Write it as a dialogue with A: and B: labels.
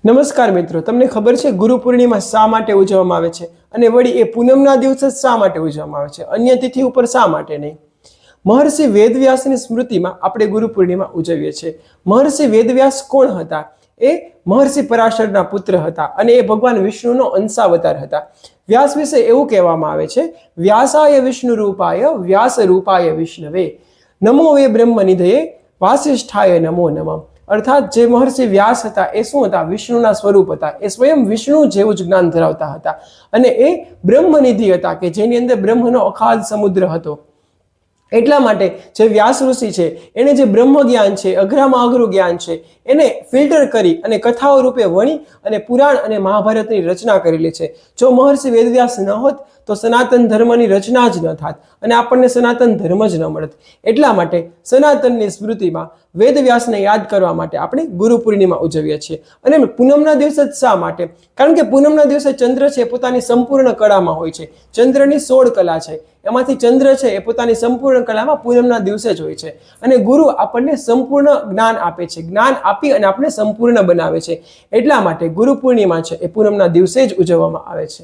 A: નમસ્કાર મિત્રો, તમને ખબર છે ગુરુ પૂર્ણિમા શા માટે ઉજવવામાં આવે છે અને વળી એ પૂનમના દિવસે શા માટે ઉજવવામાં આવે છે, અન્ય તિથિ ઉપર શા માટે નહીં? મહર્ષિ વેદવ્યાસની સ્મૃતિમાં આપણે ગુરુ પૂર્ણિમા ઉજવીએ છીએ. મહર્ષિ વેદવ્યાસ કોણ હતા? એ મહર્ષિ પરાશરના પુત્ર હતા અને એ ભગવાન વિષ્ણુનો અંશાવતાર હતા. વ્યાસ વિશે એવું કહેવામાં આવે છે, વ્યાસાય વિષ્ણુ રૂપાય વ્યાસ રૂપાય વિષ્ણવે નમો વે બ્રહ્મનિધયે વાસિષ્ઠાય નમો નમઃ. અર્થાત જે મહર્ષિ વ્યાસ હતા એ શું હતા? વિષ્ણુના સ્વરૂપ હતા. એ સ્વયં વિષ્ણુ જેવું જ જ્ઞાન ધરાવતા હતા અને એ બ્રહ્મનિધિ હતા કે જેની અંદર બ્રહ્મનો અખાધ સમુદ્ર હતો. એટલા માટે જે વ્યાસ ઋષિ છે એને જે બ્રહ્મ જ્ઞાન છે, અઘરામાં અઘરું જ્ઞાન છે, એને ફિલ્ટર કરી અને કથાઓ રૂપે વણી અને પુરાણ અને મહાભારતની રચના કરેલી છે. જો મહર્ષિ વેદવ્યાસ ન હોત તો સનાતન ધર્મની રચના જ ન થાત અને આપણને સનાતન ધર્મ જ ન મળત. એટલા માટે સનાતનની સ્મૃતિમાં વેદવ્યાસને યાદ કરવા માટે આપણે ગુરુ પૂર્ણિમા ઉજવીએ છીએ. અને પૂનમના દિવસે જ શા માટે? કારણ કે પૂનમના દિવસે ચંદ્ર છે પોતાની સંપૂર્ણ કળામાં હોય છે. ચંદ્રની 16 કલા છે, એમાંથી ચંદ્ર છે એ પોતાની સંપૂર્ણ કળામાં પૂનમના દિવસે જ હોય છે. અને ગુરુ આપણને સંપૂર્ણ જ્ઞાન આપે છે, જ્ઞાન આપી અને આપણે સંપૂર્ણ બનાવે છે. એટલા માટે ગુરુ પૂર્ણિમા છે એ પૂનમના દિવસે જ ઉજવવામાં આવે છે.